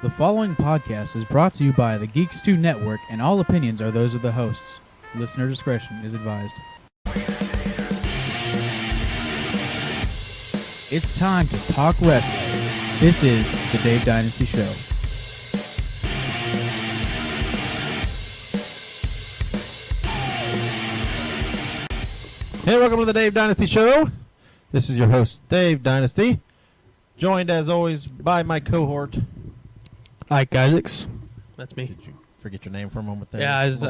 The following podcast is brought to you by the Geeks 2 Network, and all opinions are those of the hosts. Listener discretion is advised. It's time to talk wrestling. This is the Dave Dynasty Show. Hey, welcome to the Dave Dynasty Show. This is your host, Dave Dynasty, joined as always by my cohort, Ike Isaacs. That's me. Did you forget your name for a moment there? Yeah, I didn't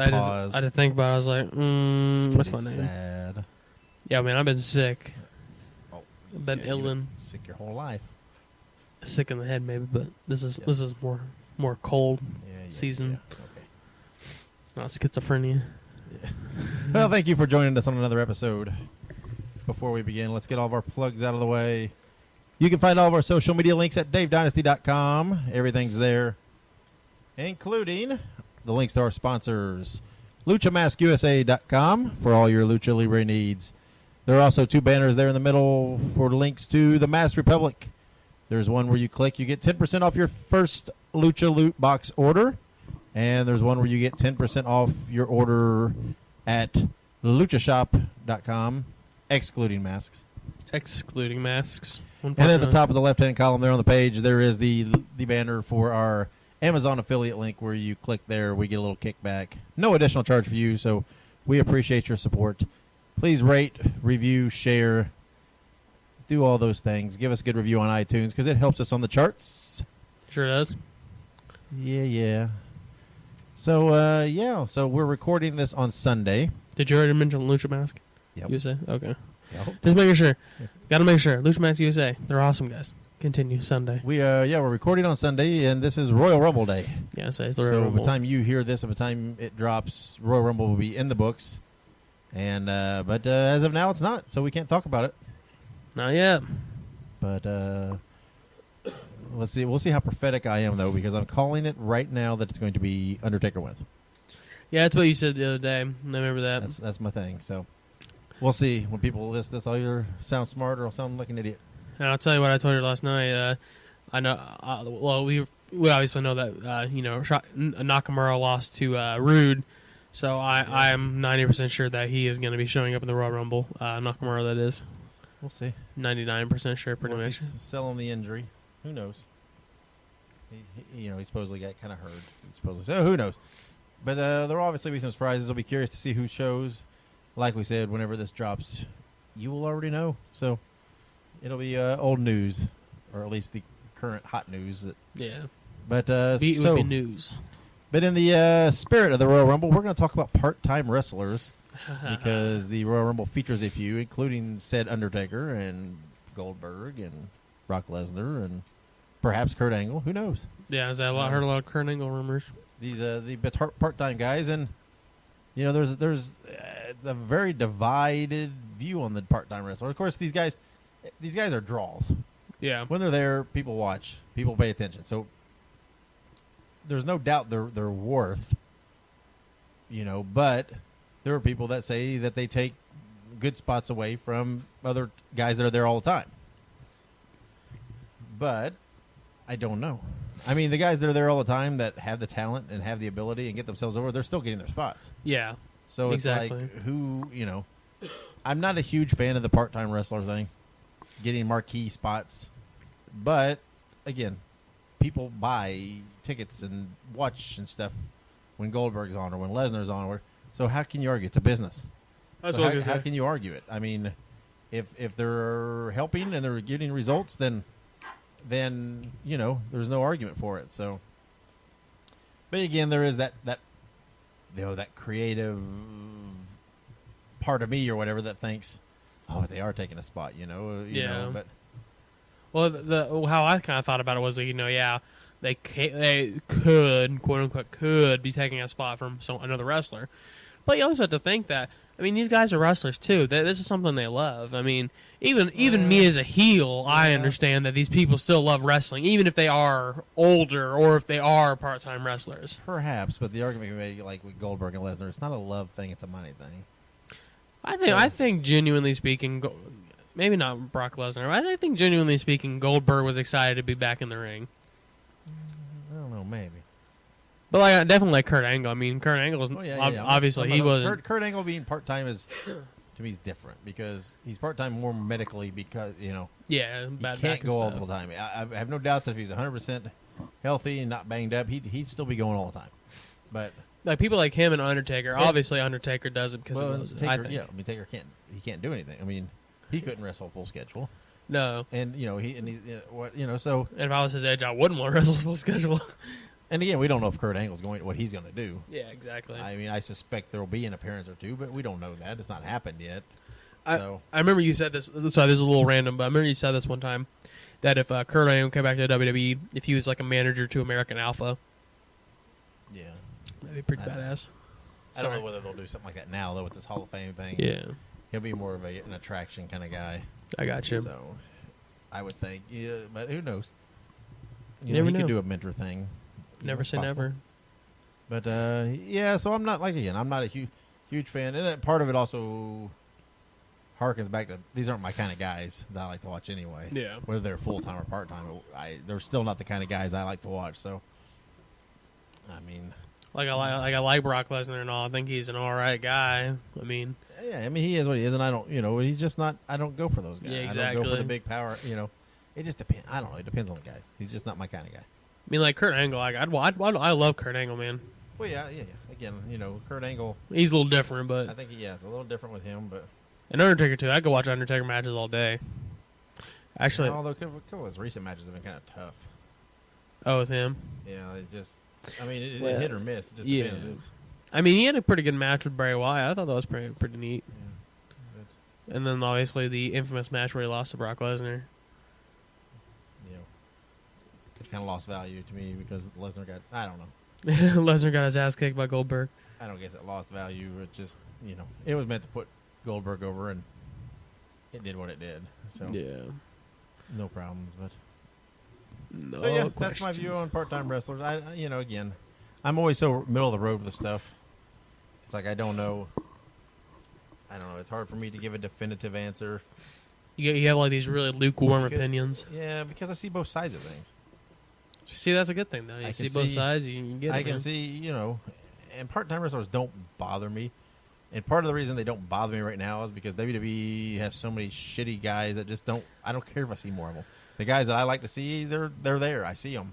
think about it. I was like, what's my name? Sad. Yeah, man, I've been sick. Oh, I've been ill and sick your whole life. sick in the head maybe, but this is more cold season. Yeah. Okay. Not schizophrenia. Yeah. Well, thank you for joining us on another episode. Before we begin, let's get all of our plugs out of the way. You can find all of our social media links at davedynasty.com. Everything's there, including the links to our sponsors, luchamaskusa.com for all your Lucha Libre needs. There are also two banners there in the middle for links to the Masked Republic. There's one where you click, you get 10% off your first Lucha Loot Box order. And there's one where you get 10% off your order at luchashop.com, excluding masks. Excluding masks. And at the top of the left-hand column there on the page, there is the banner for our Amazon affiliate link where you click there. We get a little kickback. No additional charge for you, so we appreciate your support. Please rate, review, share, do all those things. Give us a good review on iTunes because it helps us on the charts. Sure does. Yeah. So, so we're recording this on Sunday. Did you already mention Lucha Mask? Yep. USA? Okay. Yep. Just making sure. Yeah. Gotta make sure. Lucha Mask USA. They're awesome, guys. Continue Sunday. We're recording on Sunday, and this is Royal Rumble Day. Yeah, it's the Royal So Rumble. by the time you hear this, by the time it drops, Royal Rumble will be in the books. And but as of now, it's not, so we can't talk about it. Not yet. But let's see. We'll see how prophetic I am, though, because I'm calling it right now that it's going to be Undertaker wins. Yeah, that's what you said the other day. I remember that. That's my thing. So we'll see. When people list this, I'll either sound smart or I'll sound like an idiot. And I'll tell you what I told you last night. I know. We obviously know that Nakamura lost to Rude, so I'm 90% sure that he is going to be showing up in the Royal Rumble. Nakamura, that is. We'll see. 99% sure, pretty much. He's selling the injury. Who knows? He supposedly got kind of hurt. So who knows? But there will obviously be some surprises. I'll be curious to see who shows. Like we said, whenever this drops, you will already know. So it'll be old news, or at least the current hot news. Yeah. But would be news. But in the spirit of the Royal Rumble, we're going to talk about part-time wrestlers because the Royal Rumble features a few, including said Undertaker and Goldberg and Brock Lesnar and perhaps Kurt Angle. Who knows? Yeah, heard a lot of Kurt Angle rumors. These the part-time guys, and there's a very divided view on the part-time wrestler. Of course, these guys are draws. Yeah. When they're there, people watch, people pay attention. So there's no doubt their worth. But there are people that say that they take good spots away from other guys that are there all the time. But I don't know. I mean, the guys that are there all the time that have the talent and have the ability and get themselves over, they're still getting their spots. Yeah. So it's exactly. like I'm not a huge fan of the part-time wrestler thing, getting marquee spots. But, again, people buy tickets and watch and stuff when Goldberg's on or when Lesnar's on. So how can you argue? It's a business. That's So what I was how going to say. can you argue it? I mean, if they're helping and they're getting results, then there's no argument for it. So, but again, there is that creative part of me or whatever that thinks, but they are taking a spot, But well, how I kind of thought about it was, they could, quote unquote, could be taking a spot from another wrestler, but you also have to think that. I mean, these guys are wrestlers too. This is something they love. I mean, even me as a heel, I understand that these people still love wrestling, even if they are older or if they are part-time wrestlers. Perhaps, but the argument can be made, like with Goldberg and Lesnar, it's not a love thing; it's a money thing. I think genuinely speaking, maybe not Brock Lesnar. I think genuinely speaking, Goldberg was excited to be back in the ring. I don't But like, I definitely like Kurt Angle. I mean, Kurt Angle is obviously he wasn't. Kurt Angle being part-time is, to me, is different because he's part-time more medically because, Yeah, he bad can't back and go all stuff. the time. I have no doubts that if he's 100% healthy and not banged up, he'd still be going all the time. But Like people like him and Undertaker. Obviously, Undertaker does it because he knows it. I Taker, think. I mean, Taker can't do anything. I mean, he couldn't wrestle a full schedule, No. and so. And if I was his age, I wouldn't want to wrestle full schedule. And again, we don't know if Kurt Angle's what he's going to do. Yeah, exactly. I mean, I suspect there will be an appearance or two, but we don't know that. It's not happened yet. I remember you said this. Sorry, this is a little random, but I remember you said this one time that if Kurt Angle came back to WWE, if he was like a manager to American Alpha, yeah, that'd be pretty badass. I don't know whether they'll do something like that now, though, with this Hall of Fame thing. Yeah, he'll be more of an attraction kind of guy. I got you. So, I would think, but who knows? You never he know. could do a mentor thing. Never say never. But yeah, so I'm not I'm not a huge fan, and part of it also harkens back to these aren't my kind of guys that I like to watch anyway. Yeah. Whether they're full time or part time, they're still not the kind of guys I like to watch. So, I mean, I like Brock Lesnar and all. I think he's an all right guy. I mean, yeah, I mean he is what he is, and I don't, he's just not. I don't go for those guys. Yeah, I don't exactly. go for the big power. It just depends. I don't know. It depends on the guys. He's just not my kind of guy. I mean, like Kurt Angle. Like I love Kurt Angle, man. Well, yeah. Again, Kurt Angle. He's a little different, but I think it's a little different with him, but. And Undertaker too. I could watch Undertaker matches all day. Actually, although a couple of his recent matches have been kind of tough. Oh, with him. Yeah, it just. I mean, it Well, hit or miss. It just yeah. depends. I mean, he had a pretty good match with Bray Wyatt. I thought that was pretty neat. Yeah. And then obviously the infamous match where he lost to Brock Lesnar. It kind of lost value to me because Lesnar got. I don't know. Lesnar got his ass kicked by Goldberg. I don't guess it lost value. It just it was meant to put Goldberg over, and it did what it did. So Yeah. no problems. But No. so yeah, that's my view on part-time wrestlers. Again, I'm always so middle of the road with the stuff. It's like I don't know. It's hard for me to give a definitive answer. You have like these really lukewarm Because- opinions. Yeah, because I see both sides of things. See, that's a good thing though. You I see can both see- sides. You get it. I can man. see, and part-time wrestlers don't bother me. And part of the reason they don't bother me right now is because WWE has so many shitty guys that just don't. I don't care if I see more of them. The guys that I like to see, they're there. I see them.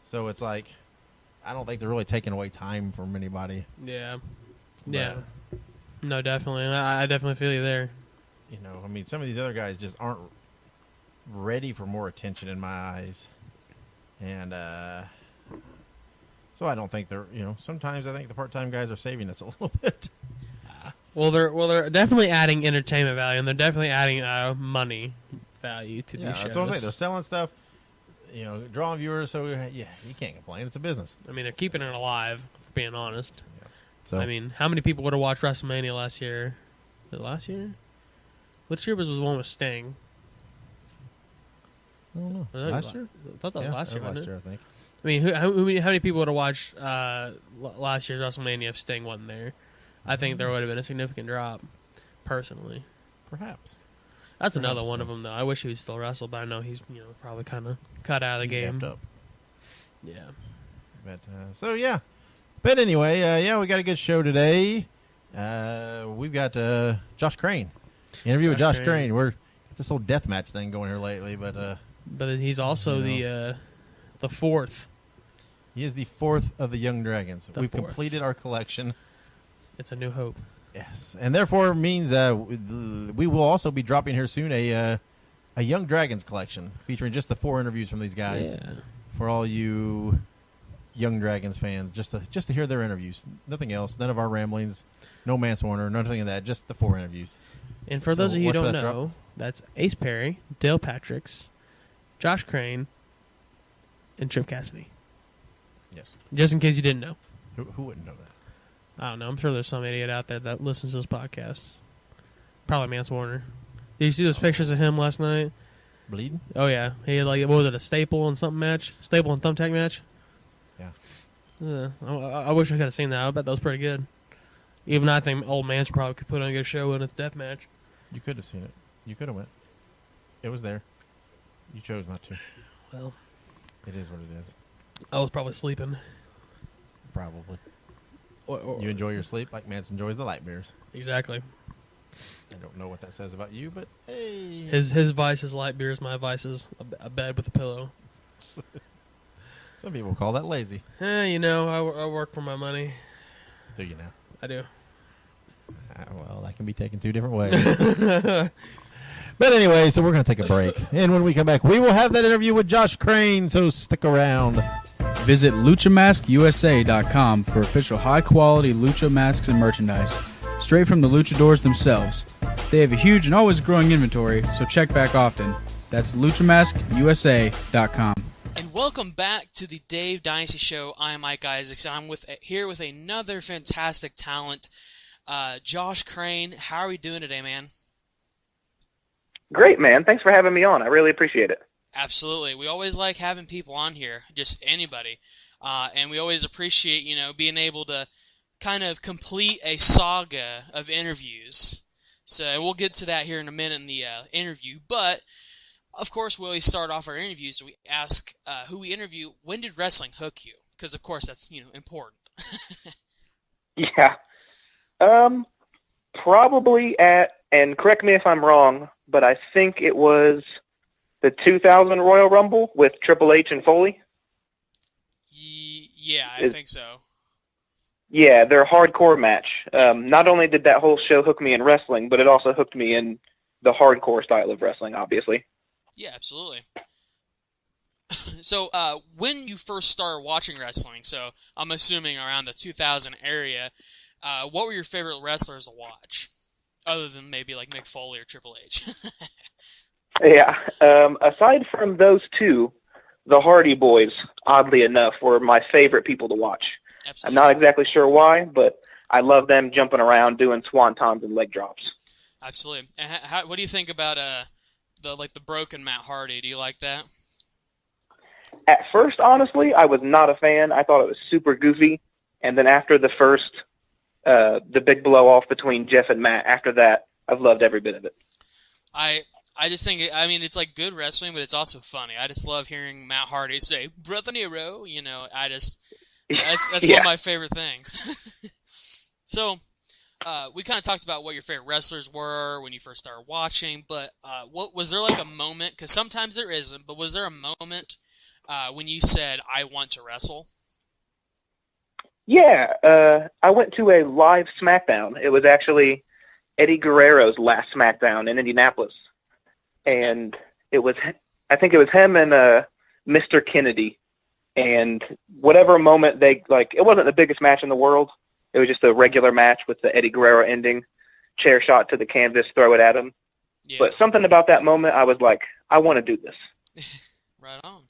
So it's like, I don't think they're really taking away time from anybody. Yeah. But, Yeah. No, definitely. I definitely feel you there. I mean, some of these other guys just aren't ready for more attention in my eyes. And so I don't think they're. Sometimes I think the part-time guys are saving us a little bit. Well, they're definitely adding entertainment value, and they're definitely adding money value to these shows. That's what I'm saying. They're selling stuff, drawing viewers. So yeah, you can't complain. It's a business. I mean, they're keeping it alive. For being honest, So I mean, how many people would have watched WrestleMania last year? Was it last year? Which year was the one with Sting? I don't know. Was that Last year? I thought that was last year, wasn't it? I think. I mean, how many people would have watched last year's WrestleMania if Sting wasn't there? I think there would have been a significant drop, personally. Perhaps. That's another Perhaps, one so. of them, though. I wish he would still wrestle, but I know he's probably kind of cut out of the game. Wrapped up. Yeah. But so yeah. But anyway, we got a good show today. We've got Josh Crane. Interview with Josh Josh Crane. Crane. We're got this whole deathmatch thing going here lately, but But he's also the fourth. he is the fourth of the Young Dragons. The We've fourth. completed our collection. It's a new hope. Yes, and therefore means we will also be dropping here soon a Young Dragons collection featuring just the 4 interviews from these guys Yeah. for all you Young Dragons fans. Just to hear their interviews, nothing else. None of our ramblings. No Mance Warner. Nothing of that. Just the 4 interviews. And for So those of you who watch don't that drop. know, that's Ace Perry, Dale Patricks, Josh Crane, and Trip Cassidy. Yes. Just in case you didn't know. Who wouldn't know that? I don't know. I'm sure there's some idiot out there that listens to this podcast. Probably Mance Warner. Did you see those pictures of him last night? Bleeding? Oh, yeah. He had, what was it, a staple and something match? Staple and thumbtack match? Yeah. I wish I could have seen that. I bet that was pretty good. Even I think old Mance probably could put on a good show in its death match. You could have seen it. You could have went. It was there. You chose not to. Well, It is what it is. I was probably sleeping. probably. Or You enjoy your sleep like Mance enjoys the light beers. exactly. I don't know what that says about you, but hey. His vice is light beers. My vice is a bed with a pillow. Some people call that lazy. You know, I work for my money. Do you now? I do. Well, that can be taken two different ways. But anyway, so we're going to take a break. And when we come back, we will have that interview with Josh Crane, so stick around. Visit LuchaMaskUSA.com for official high-quality Lucha masks and merchandise, straight from the luchadors themselves. They have a huge and always growing inventory, so check back often. That's LuchaMaskUSA.com. And welcome back to the Dave Dynasty Show. I'm Ike Isaacs, and I'm here with another fantastic talent, Josh Crane. How are we doing today, man? Great, man. Thanks for having me on. I really appreciate it. Absolutely. We always like having people on here, just anybody. And we always appreciate, being able to kind of complete a saga of interviews. So we'll get to that here in a minute in the interview. But, of course, we always start off our interviews. So we ask who we interview, when did wrestling hook you? Because, of course, that's, important. Yeah. Probably and correct me if I'm wrong, but I think it was the 2000 Royal Rumble with Triple H and Foley. Yeah, I think so. Yeah, their hardcore match. Not only did that whole show hook me in wrestling, but it also hooked me in the hardcore style of wrestling, obviously. Yeah, absolutely. So, when you first started watching wrestling, so I'm assuming around the 2000 area, what were your favorite wrestlers to watch? Other than maybe like Mick Foley or Triple H. Yeah. Aside from those two, the Hardy Boys, oddly enough, were my favorite people to watch. Absolutely. I'm not exactly sure why, but I love them jumping around doing swantons and leg drops. Absolutely. And what do you think about the broken Matt Hardy? Do you like that? At first, honestly, I was not a fan. I thought it was super goofy. And then after the first, the big blow-off between Jeff and Matt, after that, I've loved every bit of it. I just think, it's like good wrestling, but it's also funny. I just love hearing Matt Hardy say, Brother Nero, that's Yeah. one of my favorite things. So, we kind of talked about what your favorite wrestlers were when you first started watching, but what was there like a moment, because sometimes there isn't, but was there a moment when you said, I want to wrestle? Yeah, I went to a live SmackDown. It was actually Eddie Guerrero's last SmackDown in Indianapolis. And I think it was him and Mr. Kennedy. And whatever moment it wasn't the biggest match in the world. It was just a regular match with the Eddie Guerrero ending, chair shot to the canvas, throw it at him. Yeah. But something about that moment, I was like, I want to do this. Right on.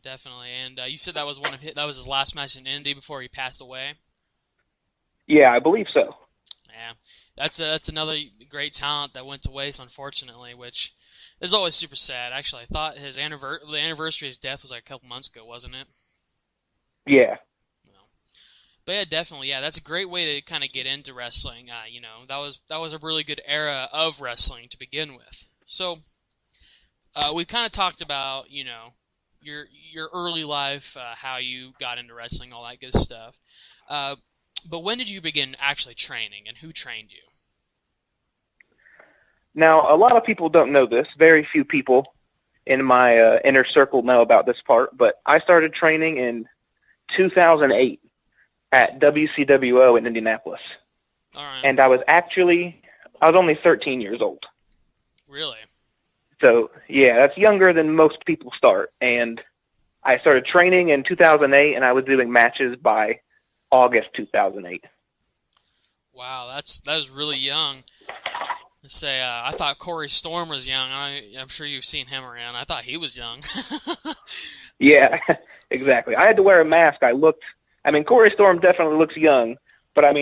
Definitely. And you said that was that was his last match in Indy before he passed away? Yeah, I believe so. Yeah. That's another great talent that went to waste, unfortunately, which is always super sad. Actually, I thought the anniversary of his death was like a couple months ago, wasn't it? Yeah. But yeah, definitely, yeah. That's a great way to kind of get into wrestling. That was a really good era of wrestling to begin with. So, we kind of talked about, your early life, how you got into wrestling, all that good stuff. But when did you begin actually training, and who trained you? Now, a lot of people don't know this. Very few people in my inner circle know about this part, but I started training in 2008 at WCWO in Indianapolis. All right. And I was only 13 years old. Really? So, yeah, that's younger than most people start. And I started training in 2008, and I was doing matches by August 2008. Wow, that was really young. Let's say, I thought Corey Storm was young. I'm sure you've seen him around. I thought he was young. Yeah, exactly. I had to wear a mask. Corey Storm definitely looks young, but I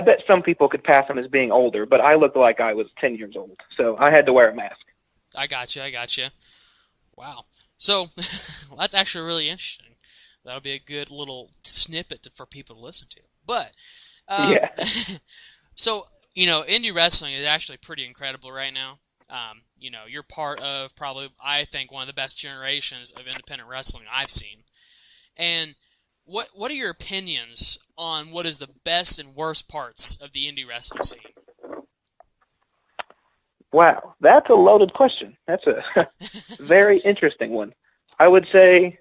bet some people could pass him as being older, but I looked like I was 10 years old, so I had to wear a mask. I got you. Wow. So, that's actually really interesting. That'll be a good little snippet for people to listen to. But, yeah. So, indie wrestling is actually pretty incredible right now. You're part of probably, I think, one of the best generations of independent wrestling I've seen. And what are your opinions on what is the best and worst parts of the indie wrestling scene? Wow, that's a loaded question. That's a very interesting one. I would say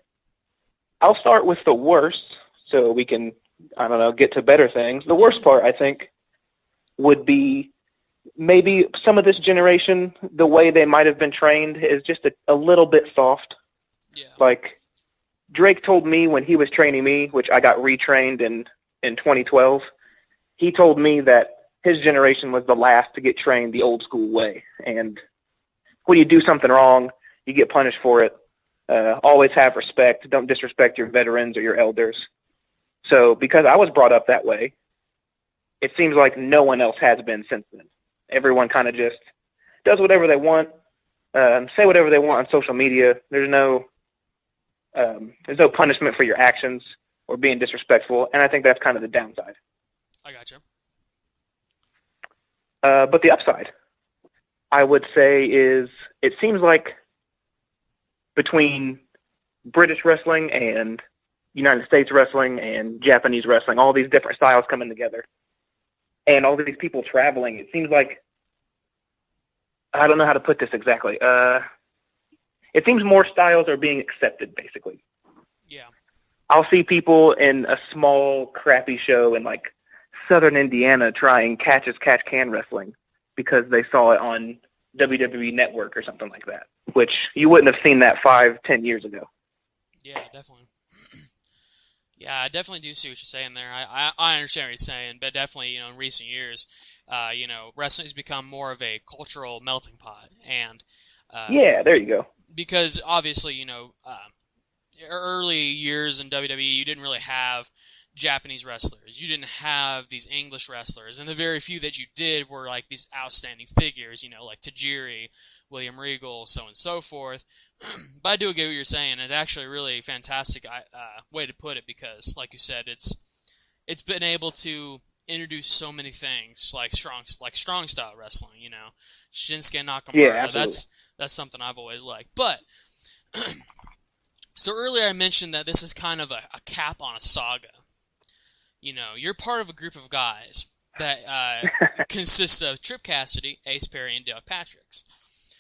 I'll start with the worst so we can, I don't know, get to better things. The worst part, I think, would be maybe some of this generation, the way they might have been trained is just a little bit soft. Yeah. Like, Drake told me when he was training me, which I got retrained in 2012, he told me that his generation was the last to get trained the old school way. And when you do something wrong, you get punished for it. Always have respect. Don't disrespect your veterans or your elders. So because I was brought up that way, it seems like no one else has been since then. Everyone kind of just does whatever they want, say whatever they want on social media. There's no punishment for your actions or being disrespectful, and I think that's kind of the downside. I gotcha. But the upside, I would say, is it seems like between British wrestling and United States wrestling and Japanese wrestling, all these different styles coming together, and all these people traveling, it seems like, I don't know how to put this exactly. It seems more styles are being accepted, basically. Yeah. I'll see people in a small, crappy show in, like, Southern Indiana trying catch-as-catch-can wrestling because they saw it on WWE Network or something like that, which you wouldn't have seen that 5-10 years ago. Yeah, definitely. Yeah, I definitely do see what you're saying there. I understand what you're saying, but definitely, in recent years, wrestling has become more of a cultural melting pot, and yeah, there you go. Because obviously, early years in WWE, you didn't really have Japanese wrestlers. You didn't have these English wrestlers, and the very few that you did were like these outstanding figures, like Tajiri, William Regal, so on and so forth. But I do get what you're saying. It's actually a really fantastic way to put it because, like you said, it's been able to introduce so many things like strong style wrestling. Shinsuke Nakamura. Yeah, that's something I've always liked. But so earlier I mentioned that this is kind of a cap on a saga. You're part of a group of guys that consists of Trip Cassidy, Ace Perry, and Dale Patricks.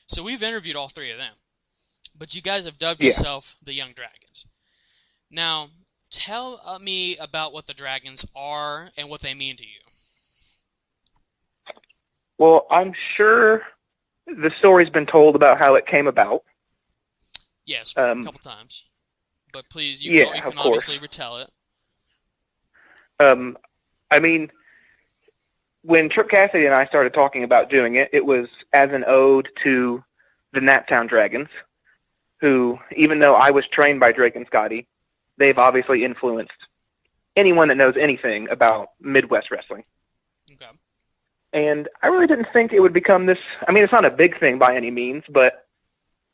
So we've interviewed all three of them. But you guys have dubbed yourself the Young Dragons. Now, tell me about what the Dragons are and what they mean to you. Well, I'm sure the story's been told about how it came about. Yes, a couple times. But please, you can obviously retell it. I mean, when Trip Cassidy and I started talking about doing it, it was as an ode to the Naptown Dragons, who, even though I was trained by Drake and Scotty, they've obviously influenced anyone that knows anything about Midwest wrestling. Okay. And I really didn't think it would become this. I mean, it's not a big thing by any means, but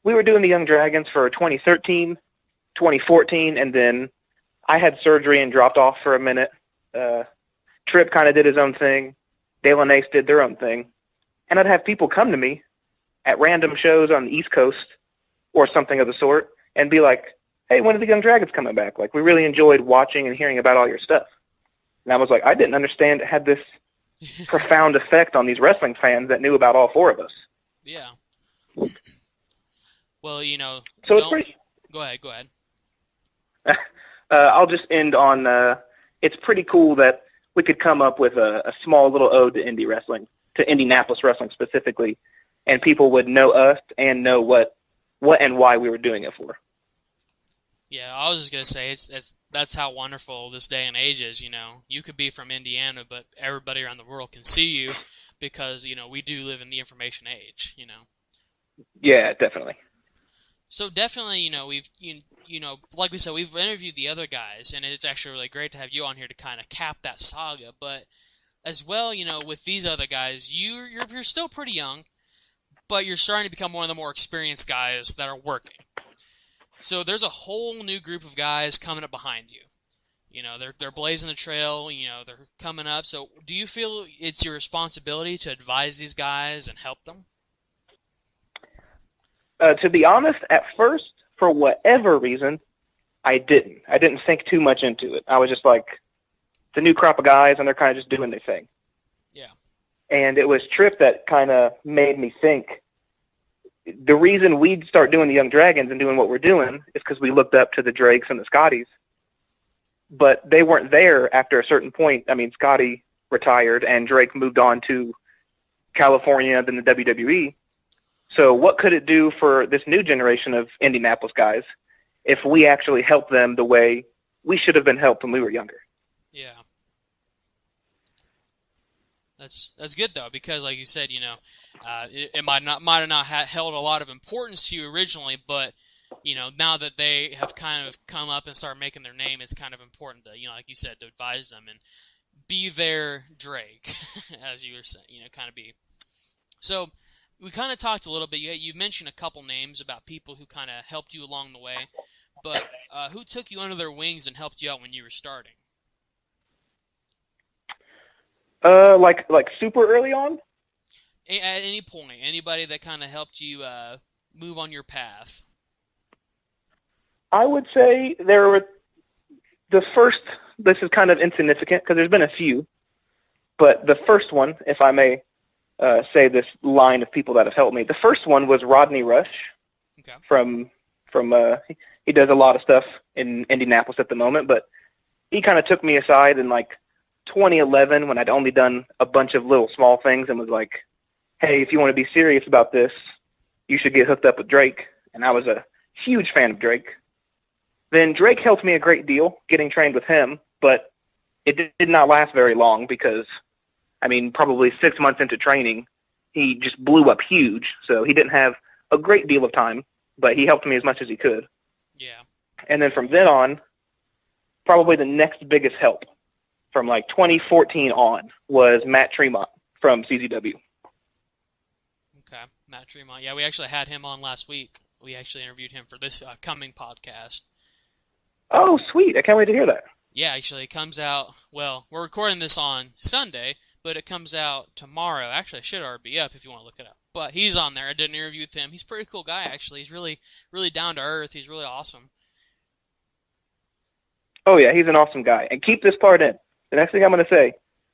we were doing the Young Dragons for 2013, 2014, and then I had surgery and dropped off for a minute. Trip kind of did his own thing. Dale and Ace did their own thing. And I'd have people come to me at random shows on the East Coast or something of the sort and be like, hey, when are the Young Dragons coming back? Like, we really enjoyed watching and hearing about all your stuff. And I was like, I didn't understand it had this profound effect on these wrestling fans that knew about all four of us. Yeah. Well, So it's pretty... Go ahead. I'll just end on, it's pretty cool that we could come up with a small little ode to indie wrestling, to Indianapolis wrestling specifically, and people would know us and know what and why we were doing it for. Yeah, I was just gonna say that's how wonderful this day and age is. You could be from Indiana, but everybody around the world can see you because we do live in the information age. Yeah, definitely. So definitely, we've like we said, we've interviewed the other guys, and it's actually really great to have you on here to kind of cap that saga. But as well, with these other guys, you're still pretty young, but you're starting to become one of the more experienced guys that are working. So there's a whole new group of guys coming up behind you. They're blazing the trail. They're coming up. So do you feel it's your responsibility to advise these guys and help them? To be honest, at first, for whatever reason, I didn't think too much into it. I was just like, the new crop of guys, and they're kind of just doing their thing. Yeah. And it was Tripp that kind of made me think. The reason we'd start doing the Young Dragons and doing what we're doing is because we looked up to the Drakes and the Scotties. But they weren't there after a certain point. I mean, Scotty retired, and Drake moved on to California, then the WWE. So what could it do for this new generation of Indianapolis guys if we actually helped them the way we should have been helped when we were younger? Yeah. That's good though, because like you said, it might have not held a lot of importance to you originally, but now that they have kind of come up and started making their name, it's kind of important to like you said, to advise them and be their Drake, as you were saying, kind of be. So we kind of talked a little bit. You've mentioned a couple names about people who kind of helped you along the way, but who took you under their wings and helped you out when you were starting? Like super early on? At any point, anybody that kind of helped you move on your path? I would say there were the first. This is kind of insignificant because there's been a few, but the first one, if I may say this line of people that have helped me, the first one was Rodney Rush. Okay. From he does a lot of stuff in Indianapolis at the moment, but he kind of took me aside in like 2011 when I'd only done a bunch of little small things and was like, hey, if you want to be serious about this, you should get hooked up with Drake. And I was a huge fan of Drake. Then Drake helped me a great deal getting trained with him, but it did not last very long because, I mean, probably 6 months into training, he just blew up huge. So he didn't have a great deal of time, but he helped me as much as he could. Yeah. And then from then on, probably the next biggest help from like 2014 on was Matt Tremont from CZW. Okay, Matt Tremont. Yeah, we actually had him on last week. We actually interviewed him for this coming podcast. Oh, sweet. I can't wait to hear that. Yeah, actually, it comes out, well, we're recording this on Sunday, but it comes out tomorrow. Actually, it should already be up if you want to look it up. But he's on there. I did an interview with him. He's a pretty cool guy, actually. He's really, really down to earth. He's really awesome. Oh, yeah, he's an awesome guy. And keep this part in. The next thing I'm going to say,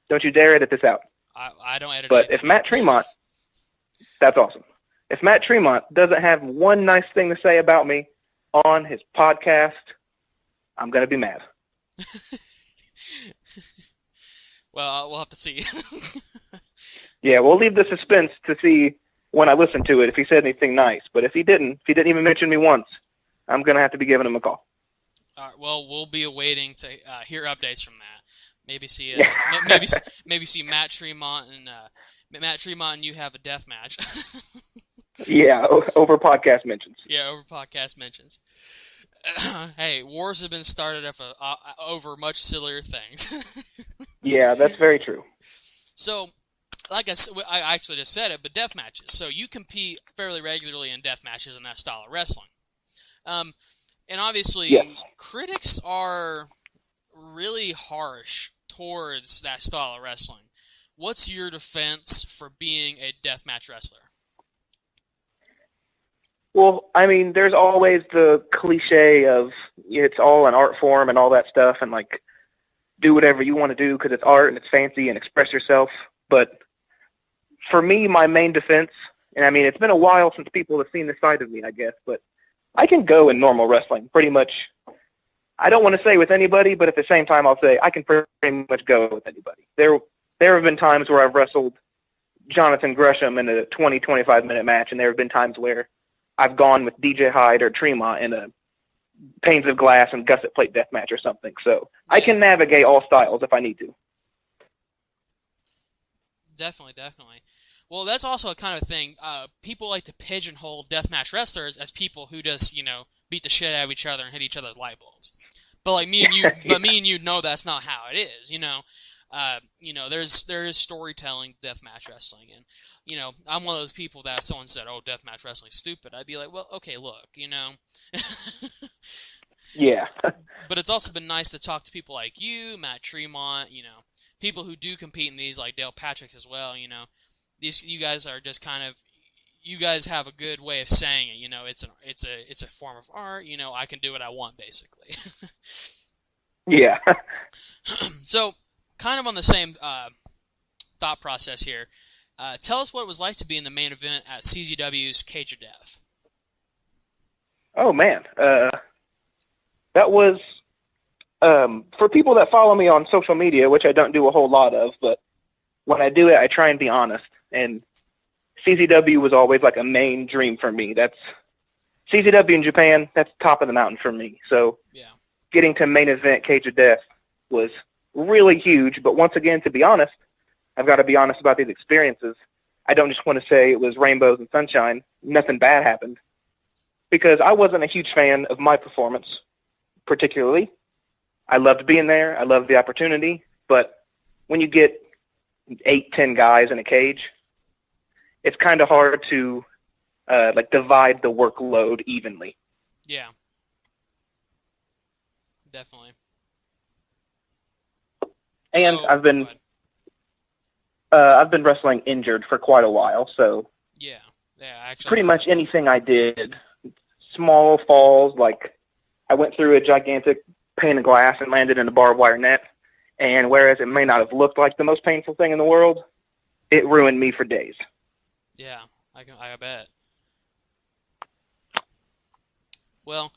don't you dare edit this out. I don't edit it. But if Matt Tremont, that's awesome. If Matt Tremont doesn't have one nice thing to say about me on his podcast, I'm going to be mad. Well, we'll have to see. Yeah, we'll leave the suspense to see when I listen to it if he said anything nice. But if he didn't even mention me once, I'm going to have to be giving him a call. All right, well, we'll be awaiting to hear updates from that. Maybe see maybe see Matt Tremont and you have a death match. Yeah, over podcast mentions. Yeah, over podcast mentions. Hey, wars have been started over much sillier things. Yeah, that's very true. So, like I actually just said it, but death matches. So you compete fairly regularly in death matches in that style of wrestling. And obviously, yes. Critics are really harsh towards that style of wrestling. What's your defense for being a deathmatch wrestler? Well, I mean, there's always the cliche of it's all an art form and all that stuff, and like do whatever you want to do because it's art and it's fancy and express yourself. But for me, my main defense, and I mean, it's been a while since people have seen this side of me, I guess, but I can go in normal wrestling pretty much. I don't want to say with anybody, but at the same time, I'll say I can pretty much go with anybody. There have been times where I've wrestled Jonathan Gresham in a 20, 25-minute match, and there have been times where I've gone with DJ Hyde or Tremont in a panes of glass and gusset plate death match or something. So I can navigate all styles if I need to. Definitely. Well, that's also a kind of thing. People like to pigeonhole deathmatch wrestlers as people who just, beat the shit out of each other and hit each other with light bulbs. But like me and you, know that's not how it is. There is storytelling deathmatch wrestling, and I'm one of those people that if someone said, "Oh, deathmatch wrestling's stupid," I'd be like, "Well, okay, look, Yeah. But it's also been nice to talk to people like you, Matt Tremont, people who do compete in these, like Dale Patrick's as well. You guys are just kind of, you guys have a good way of saying it. You know, it's a form of art. You know, I can do what I want, basically. Yeah. So, kind of on the same thought process here. Tell us what it was like to be in the main event at CZW's Cage of Death. Oh, man. That was, for people that follow me on social media, which I don't do a whole lot of, but when I do it, I try and be honest. And CZW was always like a main dream for me. That's CZW in Japan, that's top of the mountain for me. So Yeah. getting to main event Cage of Death was really huge. But once again, to be honest, I've got to be honest about these experiences. I don't just want to say it was rainbows and sunshine. Nothing bad happened. Because I wasn't a huge fan of my performance, particularly. I loved being there. I loved the opportunity. But when you get 8-10 guys in a cage, it's kind of hard to divide the workload evenly. Yeah. Definitely. And So, I've go been ahead. wrestling injured for quite a while, so Yeah. Yeah, actually. pretty much anything I did, small falls, like I went through a gigantic pane of glass and landed in a barbed wire net, and whereas it may not have looked like the most painful thing in the world, it ruined me for days. Yeah, I bet. Well,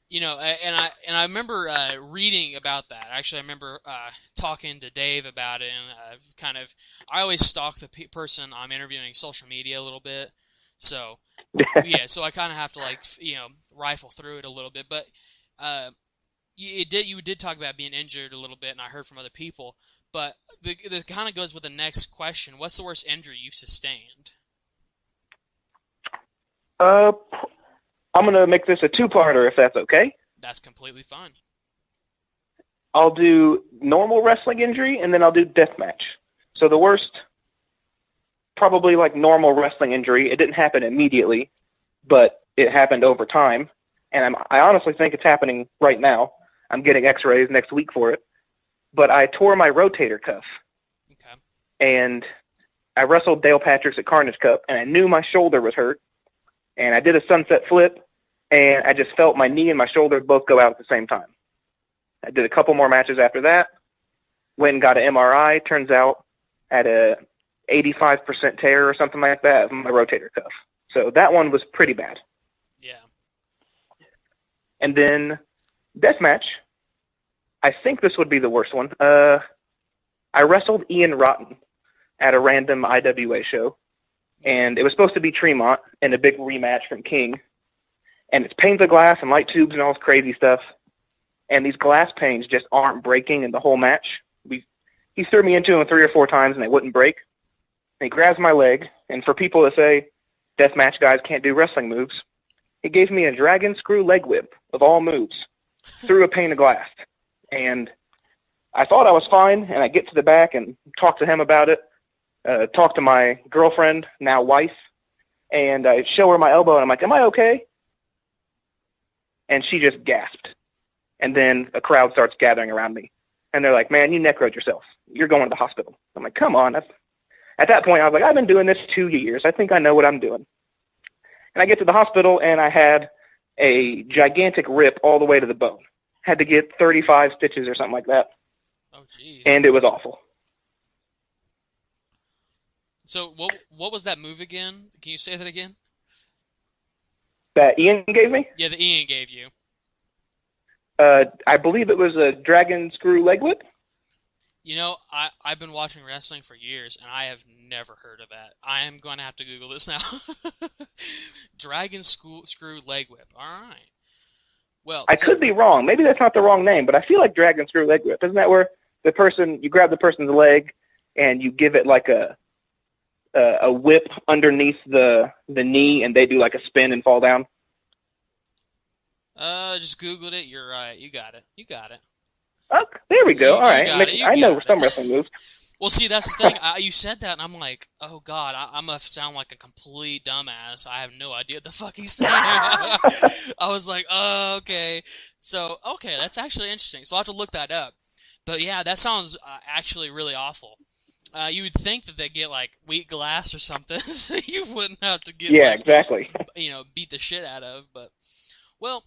you know, and I remember reading about that. Actually, I remember talking to Dave about it, and I always stalk the person I'm interviewing social media a little bit. So yeah, so I kind of have to rifle through it a little bit. But you did talk about being injured a little bit, and I heard from other people. But that kind of goes with the next question. What's the worst injury you've sustained? I'm going to make this a two-parter if that's okay. That's completely fine. I'll do normal wrestling injury, and then I'll do deathmatch. So the worst, probably like normal wrestling injury. It didn't happen immediately, but it happened over time. And I honestly think it's happening right now. I'm getting x-rays next week for it. But I tore my rotator cuff. Okay. And I wrestled Dale Patrick's at Carnage Cup, and I knew my shoulder was hurt. And I did a sunset flip, and I just felt my knee and my shoulder both go out at the same time. I did a couple more matches after that. Went and got an MRI. Turns out I had a 85% tear or something like that of my rotator cuff. So that one was pretty bad. Yeah. And then deathmatch, I think this would be the worst one. I wrestled Ian Rotten at a random IWA show. And it was supposed to be Tremont in a big rematch from King. And it's panes of glass and light tubes and all this crazy stuff. And these glass panes just aren't breaking in the whole match. He threw me into them 3 or 4 times and they wouldn't break. And he grabs my leg. And for people that say deathmatch guys can't do wrestling moves, he gave me a dragon screw leg whip of all moves through a pane of glass. And I thought I was fine. And I get to the back and talk to him about it. Talk to my girlfriend, now wife, and I show her my elbow, and I'm like, am I okay? And she just gasped. And then a crowd starts gathering around me. And they're like, man, you necroed yourself. You're going to the hospital. I'm like, come on. At that point, I was like, I've been doing this 2 years. I think I know what I'm doing. And I get to the hospital, and I had a gigantic rip all the way to the bone. Had to get 35 stitches or something like that. Oh, jeez. And it was awful. So what was that move again? Can you say that again? That Ian gave me? Yeah, that Ian gave you. I believe it was a dragon screw leg whip. You know, I've been watching wrestling for years, and I have never heard of that. I am going to have to Google this now. Dragon screw leg whip. All right. Well, I could be wrong. Maybe that's not the wrong name, but I feel like dragon screw leg whip. Isn't that where you grab the person's leg and you give it like a whip underneath the knee, and they do like a spin and fall down? Just Googled it. You're right. You got it. Oh, there we go. You All right. got it. You I know got it. some wrestling moves. Well, see, that's the thing. You said that, and I'm like, oh, God, I'm going to sound like a complete dumbass. I have no idea what the fuck he's saying. I was like, oh, okay. So, okay, that's actually interesting. So I'll have to look that up. But, yeah, that sounds actually really awful. You would think that they get like wheat glass or something, so you wouldn't have to get exactly. beat the shit out of. But well,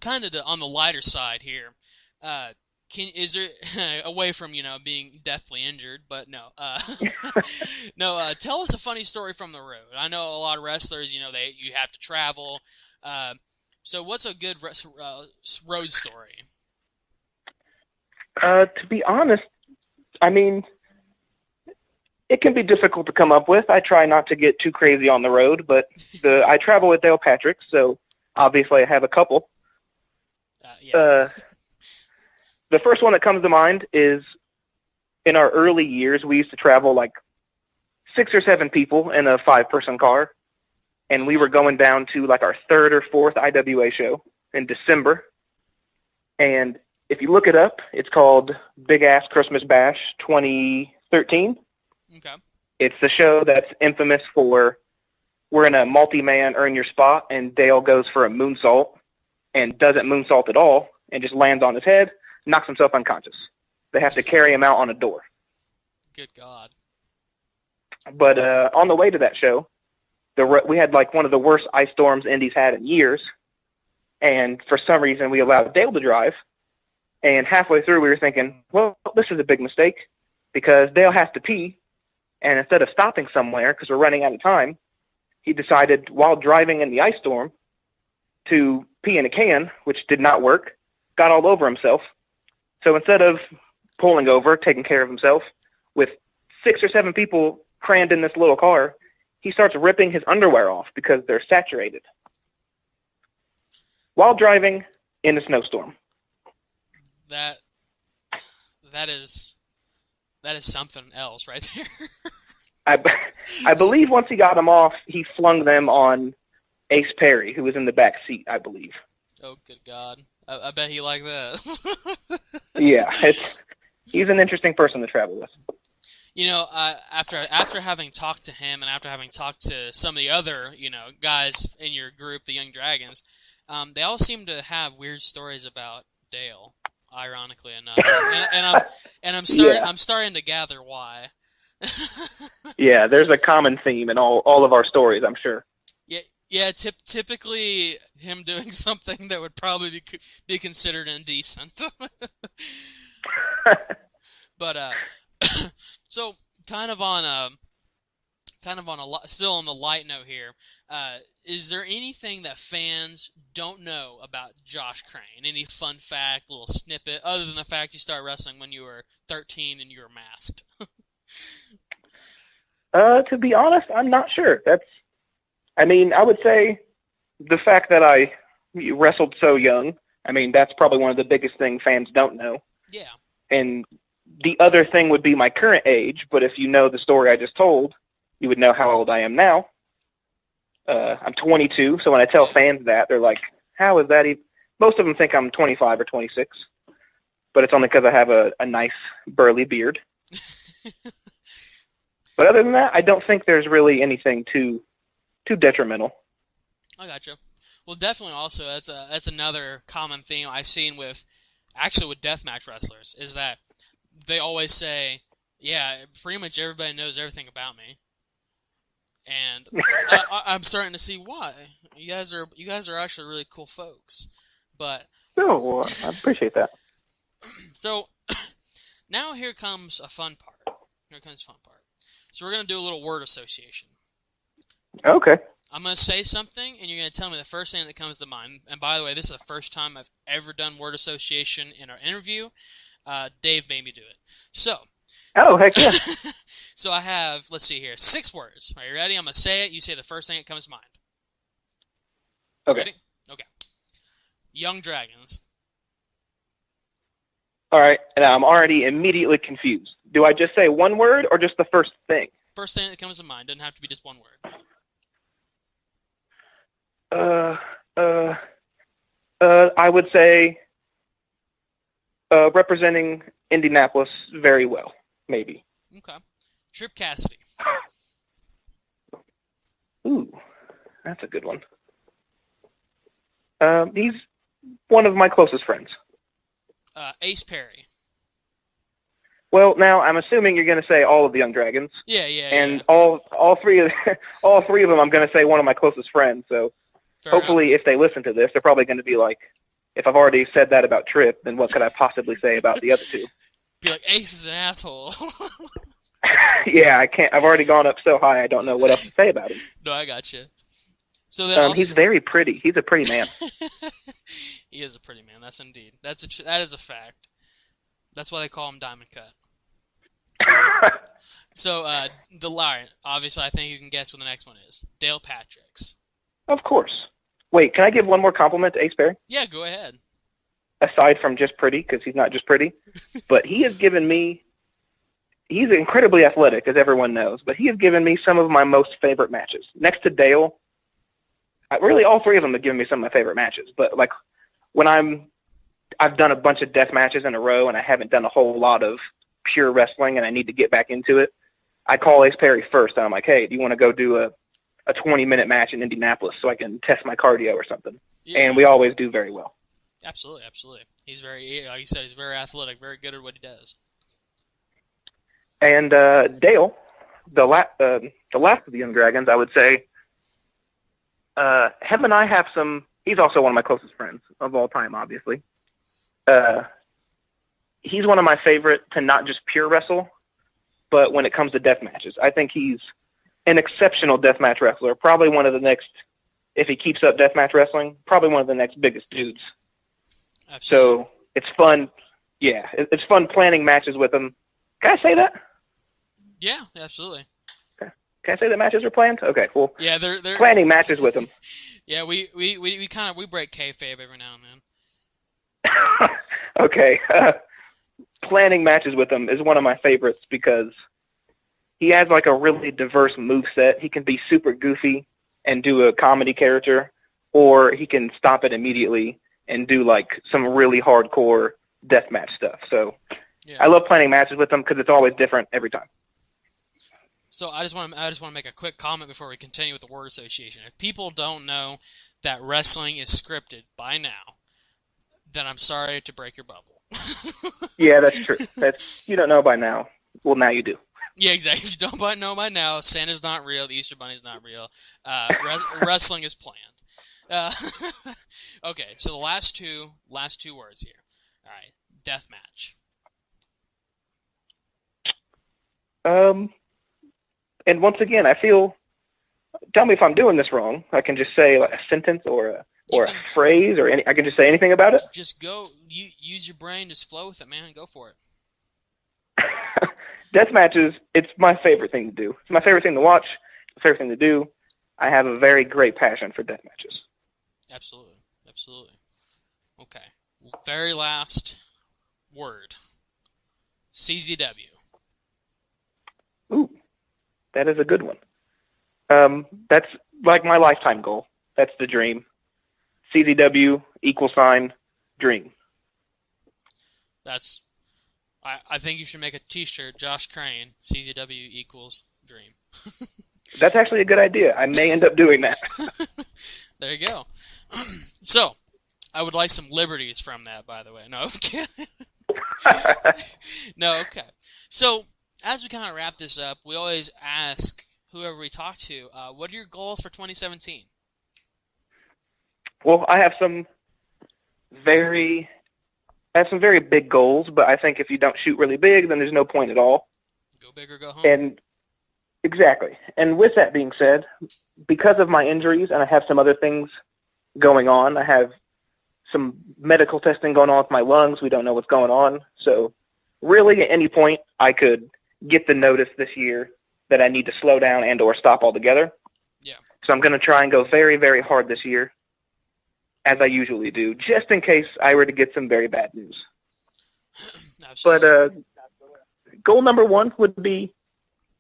kind of on the lighter side here. Is there away from being deathly injured? But no, no. Tell us a funny story from the road. I know a lot of wrestlers. You have to travel. So what's a good road story? To be honest, I mean, it can be difficult to come up with. I try not to get too crazy on the road, but I travel with Dale Patrick, so obviously I have a couple. The first one that comes to mind is in our early years, we used to travel like 6 or 7 people in a 5-person car, and we were going down to like our 3rd or 4th IWA show in December. And if you look it up, it's called Big Ass Christmas Bash 2013. Okay. It's the show that's infamous for we're in a multi-man earn your spot, and Dale goes for a moonsault and doesn't moonsault at all and just lands on his head, knocks himself unconscious. They have to carry him out on a door. Good God. But on the way to that show, we had like one of the worst ice storms Indy's had in years, and for some reason we allowed Dale to drive, and halfway through we were thinking, well, this is a big mistake because Dale has to pee, and instead of stopping somewhere because we're running out of time, he decided while driving in the ice storm to pee in a can, which did not work, got all over himself. So instead of pulling over, taking care of himself, with 6 or 7 people crammed in this little car, he starts ripping his underwear off because they're saturated while driving in a snowstorm. That is something else right there. I believe once he got them off, he flung them on Ace Perry, who was in the back seat, I believe. Oh, good God. I bet he liked that. Yeah, he's an interesting person to travel with. After having talked to him and after having talked to some of the other, guys in your group, the Young Dragons, they all seem to have weird stories about Dale, ironically enough. I'm starting to gather why. Yeah, there's a common theme in all of our stories, I'm sure. Yeah. Typically him doing something that would probably be considered indecent. But so still on the light note here. Is there anything that fans don't know about Josh Crane? Any fun fact, little snippet, other than the fact you started wrestling when you were 13 and you were masked? To be honest, I'm not sure. I would say the fact that I wrestled so young, that's probably one of the biggest things fans don't know. Yeah. And the other thing would be my current age, but if you know the story I just told, you would know how old I am now. I'm 22, so when I tell fans that, they're like, how is that even? Most of them think I'm 25 or 26, but it's only because I have a nice burly beard. But other than that, I don't think there's really anything too detrimental. I gotcha. Well, definitely. Also, that's another common theme I've seen with deathmatch wrestlers is that they always say, "Yeah, pretty much everybody knows everything about me," and I'm starting to see why. You guys are actually really cool folks. But well, I appreciate that. So now here comes a fun part. So we're gonna do a little word association. Okay. I'm going to say something, and you're going to tell me the first thing that comes to mind. And by the way, this is the first time I've ever done word association in our interview. Dave made me do it. So. Oh, heck yeah. So I have, let's see here, 6 words. Are you ready? I'm going to say it. You say the first thing that comes to mind. Okay. Ready? Okay. Young Dragons. All right. And I'm already immediately confused. Do I just say one word or just the first thing? First thing that comes to mind. Doesn't have to be just one word. I would say representing Indianapolis very well, maybe. Okay. Trip Cassidy. Ooh, that's a good one. He's one of my closest friends. Ace Perry. Well, now I'm assuming you're going to say all of the Young Dragons, Yeah, and all three of all three of them, I'm going to say one of my closest friends. So Fair hopefully, if they listen to this, they're probably going to be like, if I've already said that about Tripp, then what could I possibly say about the other two? be like, Ace is an asshole. Yeah, I can't. I've already gone up so high, I don't know what else to say about him. No, I got you. So then also, He's very pretty. He's a pretty man. he is a pretty man. That's indeed. That is a fact. That's why they call him Diamond Cut. So the line, obviously, I think you can guess what the next one is. Dale Patrick's. Of course. Wait, can I give one more compliment to Ace Perry? Yeah, go ahead. Aside from just pretty, because he's not just pretty, but he has given me. He's incredibly athletic, as everyone knows, but he has given me some of my most favorite matches. Next to Dale, really all three of them have given me some of my favorite matches. But like when I've done a bunch of death matches in a row, and I haven't done a whole lot of pure wrestling, and I need to get back into it, I call Ace Perry first, and I'm like, hey, do you want to go do a 20-minute match in Indianapolis so I can test my cardio or something? Yeah. And we always do very well. Absolutely, absolutely. He's very, like you said, he's very athletic, very good at what he does. And Dale, the last of the Young Dragons, I would say, him and I have some. He's also one of my closest friends of all time, obviously. He's one of my favorite to not just pure wrestle, but when it comes to death matches, I think he's an exceptional deathmatch wrestler. Probably one of the next, if he keeps up deathmatch wrestling, probably one of the next biggest dudes. Absolutely. So it's fun. Yeah, it's fun planning matches with him. Can I say that? Yeah, absolutely. Can I say that matches are planned? Okay, well, Yeah, they're planning matches with him. Yeah, we kind of break kayfabe every now and then. Okay, planning matches with him is one of my favorites because he has like a really diverse moveset. He can be super goofy and do a comedy character, or he can stop it immediately and do like some really hardcore deathmatch stuff. So Yeah. I love planning matches with him because it's always different every time. So I just want to make a quick comment before we continue with the word association. If people don't know that wrestling is scripted by now, then I'm sorry to break your bubble. Yeah, that's true. You don't know by now. Well, now you do. Yeah, exactly. If you don't know by now, Santa's not real, the Easter Bunny's not real. Wrestling is planned. Okay, so the last two words here. All right, death match. And once again, I feel. Tell me if I'm doing this wrong. I can just say like a sentence or a phrase or any. I can just say anything about it. Just go. Use your brain. Just flow with it, man. Go for it. Death matches, it's my favorite thing to do. It's my favorite thing to watch, my favorite thing to do. I have a very great passion for death matches. Absolutely. Absolutely. Okay. Very last word. CZW. Ooh, that is a good one. That's like my lifetime goal. That's the dream. CZW, =dream. That's... I think you should make a T-shirt. Josh Crane, CZW equals dream. That's actually a good idea. I may end up doing that. There you go. So, I would like some liberties from that, by the way. No, okay. No, okay. So, as we kind of wrap this up, we always ask whoever we talk to, what are your goals for 2017? Well, I have some very big goals, but I think if you don't shoot really big, then there's no point at all. Go big or go home. And exactly. And with that being said, because of my injuries, and I have some other things going on, I have some medical testing going on with my lungs. We don't know what's going on. So really at any point, I could get the notice this year that I need to slow down and or stop altogether. Yeah. So I'm going to try and go very, very hard this year, as I usually do, just in case I were to get some very bad news. Absolutely. But goal number one would be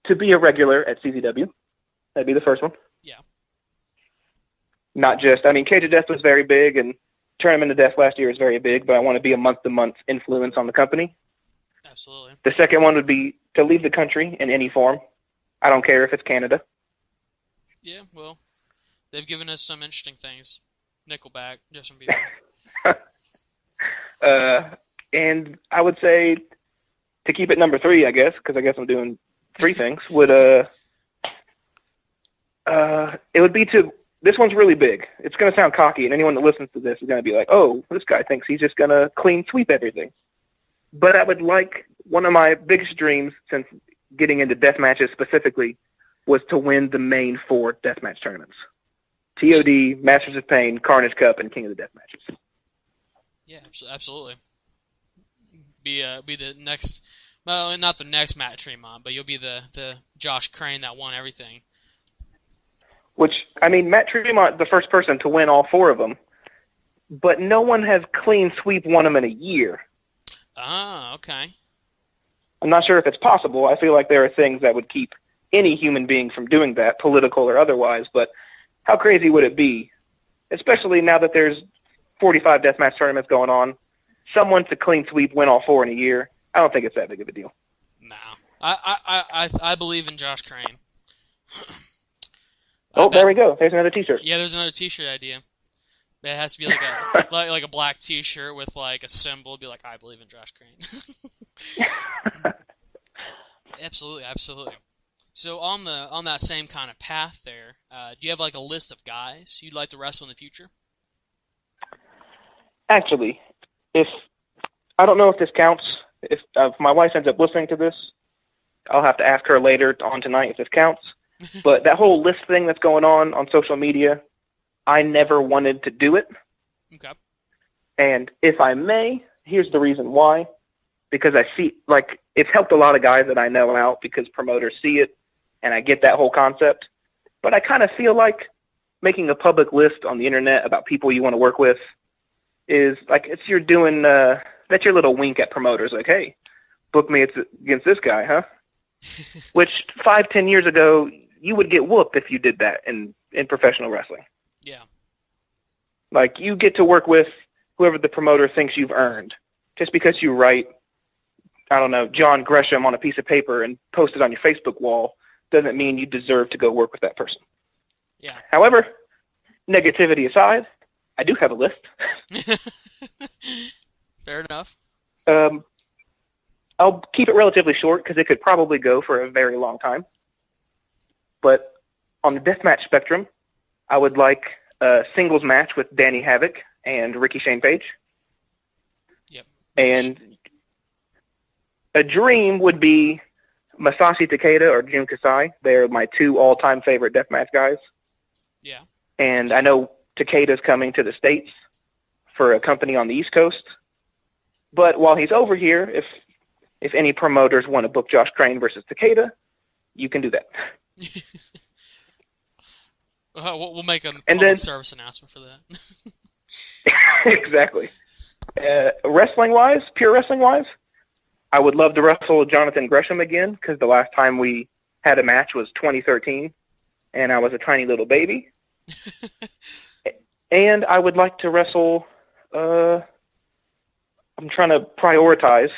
to be a regular at CZW. That'd be the first one. Yeah. Not just, Cage of Death was very big, and Tournament of Death last year is very big, but I want to be a month-to-month influence on the company. Absolutely. The second one would be to leave the country in any form. I don't care if it's Canada. Yeah, well, they've given us some interesting things. Nickelback, Justin Bieber. And I would say to keep it number 3, I guess, because I guess I'm doing 3 things, would it would be to, this one's really big. It's going to sound cocky, and anyone that listens to this is going to be like, oh, this guy thinks he's just going to clean sweep everything. But I would like, one of my biggest dreams since getting into death matches specifically was to win the main 4 deathmatch tournaments. TOD, Masters of Pain, Carnage Cup, and King of the Death Matches. Yeah, absolutely. Be the next, well, not the next Matt Tremont, but you'll be the Josh Crane that won everything. Which, I mean, Matt Tremont, the first person to win all 4 of them, but no one has clean sweep won them in a year. Ah, okay. I'm not sure if it's possible. I feel like there are things that would keep any human being from doing that, political or otherwise, but how crazy would it be, especially now that there's 45 deathmatch tournaments going on, someone to clean sweep win all 4 in a year? I don't think it's that big of a deal. No. I believe in Josh Crane. Oh, there we go. There's another T-shirt. Yeah, there's another T-shirt idea. It has to be like a like a black T-shirt with like a symbol. It'd be like, I believe in Josh Crane. Absolutely, absolutely. So on that same kind of path there, do you have like a list of guys you'd like to wrestle in the future? Actually, I don't know if this counts. If my wife ends up listening to this, I'll have to ask her later on tonight if this counts. But that whole list thing that's going on social media, I never wanted to do it. Okay. And if I may, here's the reason why. Because I see, like, it's helped a lot of guys that I know out because promoters see it, and I get that whole concept. But I kind of feel like making a public list on the internet about people you want to work with is like, it's you're doing, that's your little wink at promoters, like, hey, book me against this guy, huh? Which 5-10 years ago, you would get whooped if you did that in professional wrestling. Yeah. Like, you get to work with whoever the promoter thinks you've earned. Just because you write, I don't know, John Gresham on a piece of paper and post it on your Facebook wall doesn't mean you deserve to go work with that person. Yeah. However, negativity aside, I do have a list. Fair enough. I'll keep it relatively short because it could probably go for a very long time. But on the deathmatch spectrum, I would like a singles match with Danny Havoc and Ricky Shane Page. Yep. And a dream would be Masashi Takeda or Jun Kasai. They're my 2 all-time favorite deathmatch guys. Yeah. And I know Takeda's coming to the States for a company on the East Coast. But while he's over here, if any promoters want to book Josh Crane versus Takeda, you can do that. We'll make a public service announcement for that. Exactly. Wrestling-wise, pure wrestling-wise, I would love to wrestle Jonathan Gresham again because the last time we had a match was 2013, and I was a tiny little baby. And I would like to wrestle, I'm trying to prioritize.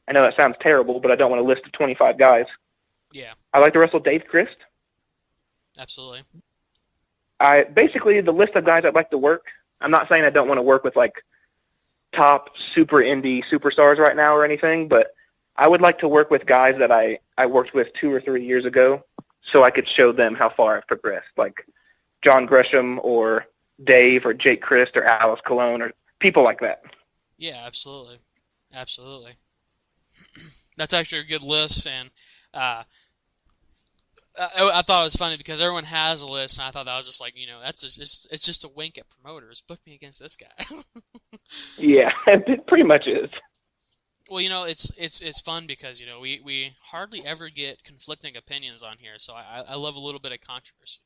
I know that sounds terrible, but I don't want to list 25 guys. Yeah. I'd like to wrestle Dave Christ. Absolutely. Basically, the list of guys I'd like to work, I'm not saying I don't want to work with, like, top super indie superstars right now or anything, but I would like to work with guys that I worked with 2 or 3 years ago so I could show them how far I've progressed, like John Gresham or Dave or Jake Christ or Alice Colon or people like that. Yeah, absolutely. Absolutely. That's actually a good list, and I thought it was funny because everyone has a list, and I thought that was just like, it's just a wink at promoters. Book me against this guy. Yeah, it pretty much is. Well, it's fun because we hardly ever get conflicting opinions on here, so I love a little bit of controversy.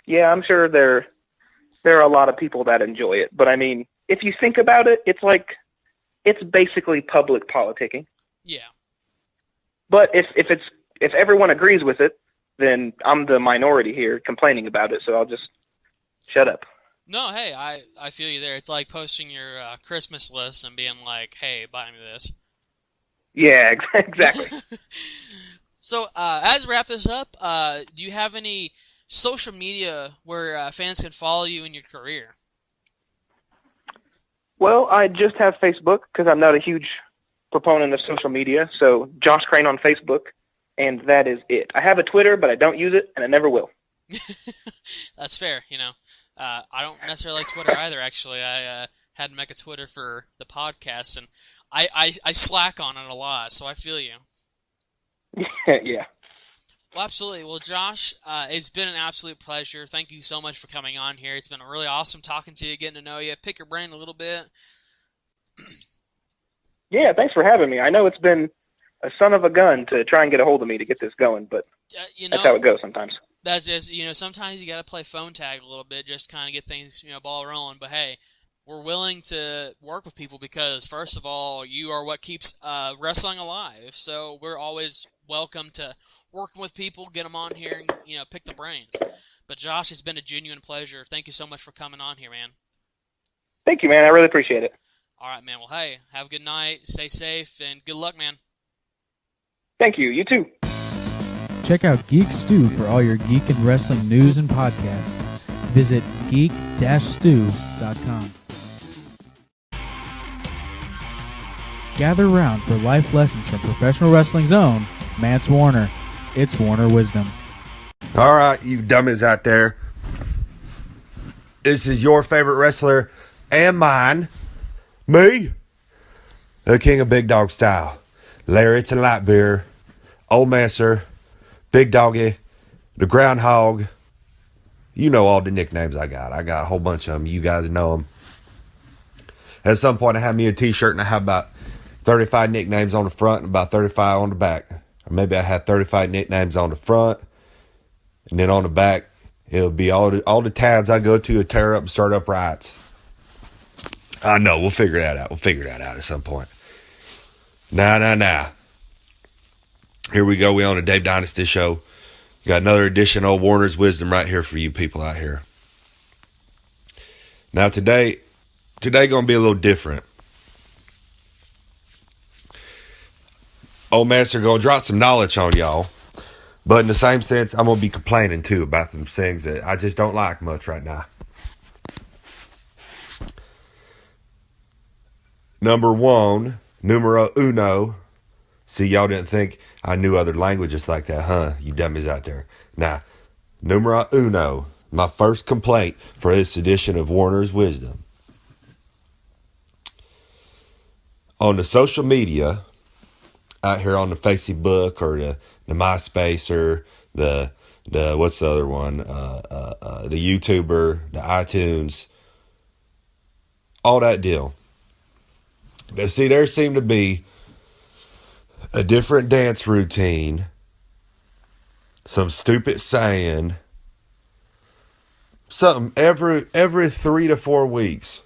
Yeah, I'm sure there are a lot of people that enjoy it, but I mean, if you think about it, it's basically public politicking. Yeah. But if everyone agrees with it, then I'm the minority here complaining about it, so I'll just shut up. No, hey, I feel you there. It's like posting your Christmas list and being like, hey, buy me this. Yeah, exactly. So, as we wrap this up, do you have any social media where fans can follow you in your career? Well, I just have Facebook because I'm not a huge proponent of social media, so Josh Crane on Facebook, and that is it. I have a Twitter, but I don't use it, and I never will. That's fair. I don't necessarily like Twitter either. Actually, I had to make a Twitter for the podcast, and I slack on it a lot, so I feel you. Yeah. Well, absolutely. Well, Josh, it's been an absolute pleasure. Thank you so much for coming on here. It's been really awesome talking to you, getting to know you, pick your brain a little bit. Yeah, thanks for having me. I know it's been a son of a gun to try and get a hold of me to get this going, but that's how it goes sometimes. That's just, sometimes you got to play phone tag a little bit, just kind of get things, ball rolling. But hey, we're willing to work with people because, first of all, you are what keeps wrestling alive. So we're always welcome to working with people, get them on here, and pick the brains. But Josh, it's been a genuine pleasure. Thank you so much for coming on here, man. Thank you, man. I really appreciate it. All right, man. Well, hey, have a good night. Stay safe, and good luck, man. Thank you. You too. Check out Geek Stew for all your geek and wrestling news and podcasts. Visit geek-stew.com. Gather round for life lessons from professional wrestling's own Mance Warner. It's Warner Wisdom. All right, you dummies out there. This is your favorite wrestler and mine. Me, the king of big dog style. Larry to light beer, Old Master, Big Doggy, the Groundhog. You know all the nicknames I got. I got a whole bunch of them. You guys know them. At some point, I had me a t-shirt and I have about 35 nicknames on the front and about 35 on the back. Or maybe I had 35 nicknames on the front, and then on the back, it'll be all the towns I go to tear up and start up riots. I know, we'll figure that out. We'll figure that out at some point. Nah. Here we go. We on a Dave Dynasty show. Got another edition of Warner's Wisdom right here for you people out here. Now today gonna be a little different. Old Master gonna drop some knowledge on y'all, but in the same sense, I'm gonna be complaining too about some things that I just don't like much right now. Number one, numero uno. See, y'all didn't think I knew other languages like that, huh? You dummies out there. Now, numero uno, my first complaint for this edition of Warner's Wisdom. On the social media, out here on the Facebook or the MySpace or the what's the other one? The YouTuber, the iTunes, all that deal. Now, see, there seemed to be a different dance routine, some stupid saying, something every 3 to 4 weeks.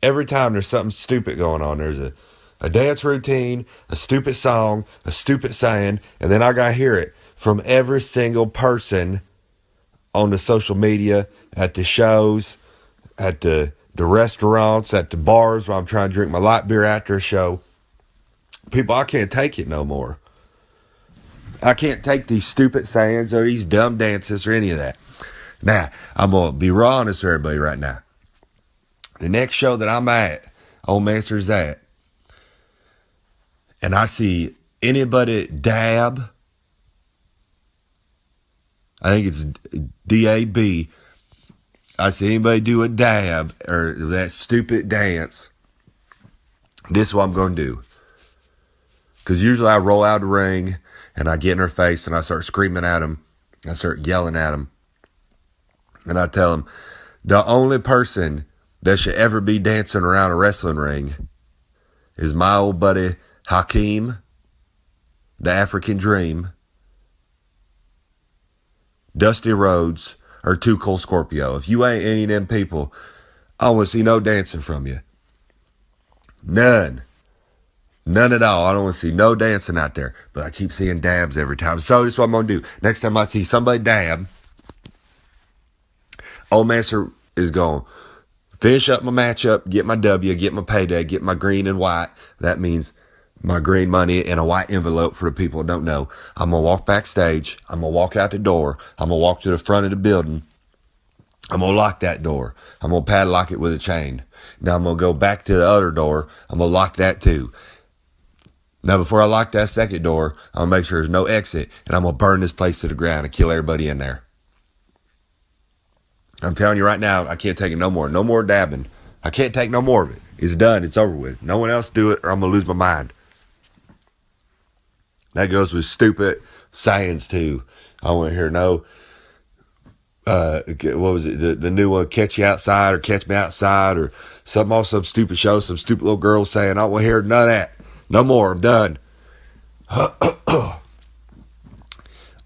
Every time there's something stupid going on, there's a dance routine, a stupid song, a stupid saying, and then I gotta hear it from every single person on the social media, at the shows, at the restaurants, at the bars where I'm trying to drink my light beer after a show. People, I can't take it no more. I can't take these stupid sayings or these dumb dances or any of that. Now, I'm going to be real honest with everybody right now. The next show that I'm at, Old Master's at, and I see anybody dab, I think it's D-A-B, I see anybody do a dab or that stupid dance, this is what I'm going to do. Because usually I roll out the ring and I get in her face and I start screaming at them. I start yelling at them. And I tell them, the only person that should ever be dancing around a wrestling ring is my old buddy Hakeem, the African Dream, Dusty Rhodes, or Too Cold Scorpio. If you ain't any of them people, I don't want to see no dancing from you. None at all. I don't want to see no dancing out there. But I keep seeing dabs every time. So this is what I'm going to do. Next time I see somebody dab, Old Master is going to finish up my matchup, get my W, get my payday, get my green and white. That means my green money in a white envelope for the people who don't know. I'm going to walk backstage. I'm going to walk out the door. I'm going to walk to the front of the building. I'm going to lock that door. I'm going to padlock it with a chain. Now I'm going to go back to the other door. I'm going to lock that too. Now before I lock that second door, I'm going to make sure there's no exit, and I'm going to burn this place to the ground and kill everybody in there. I'm telling you right now, I can't take it no more. No more dabbing. I can't take no more of it. It's done. It's over with. No one else do it, or I'm going to lose my mind. That goes with stupid sayings too. I don't want to hear no, what was it? The new one, Catch You Outside or Catch Me Outside or something off some stupid show, some stupid little girl saying, I don't want to hear none of that. No more. I'm done.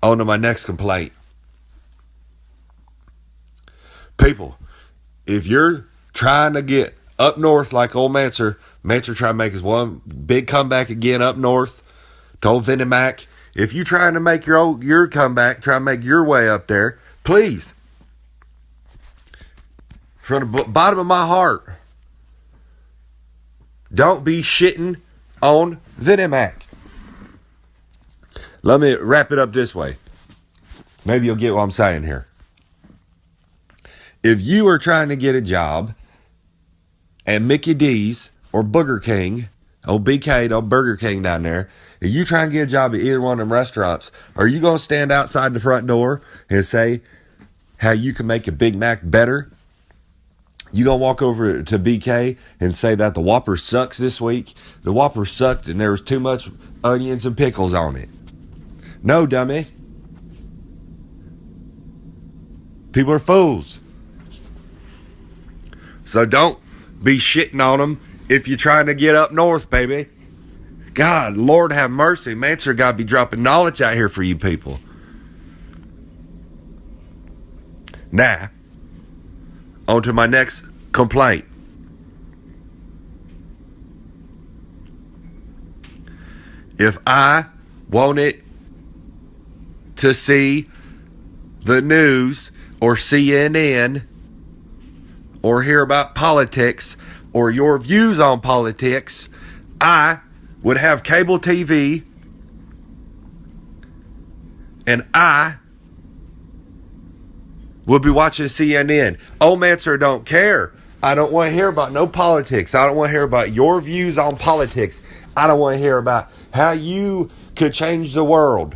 On to my next complaint. People, if you're trying to get up north like old Mancer trying to make his one big comeback again up north, told Vinnie Mac, if you trying to make your comeback, try to make your way up there, please, from the bottom of my heart, don't be shitting on Vinnie Mac. Let me wrap it up this way. Maybe you'll get what I'm saying here. If you are trying to get a job at Mickey D's or Burger King, old BK, old Burger King down there, if you try and get a job at either one of them restaurants, are you going to stand outside the front door and say how you can make a Big Mac better? You going to walk over to BK and say that the Whopper sucks this week? The Whopper sucked and there was too much onions and pickles on it. No, dummy. People are fools. So don't be shitting on them if you're trying to get up north, baby. God, Lord have mercy. Mancer got to be dropping knowledge out here for you people. Now, on to my next complaint. If I wanted to see the news or CNN or hear about politics or your views on politics, I would have cable TV and I would be watching CNN. Old Mancer don't care. I don't want to hear about no politics. I don't want to hear about your views on politics. I don't want to hear about how you could change the world.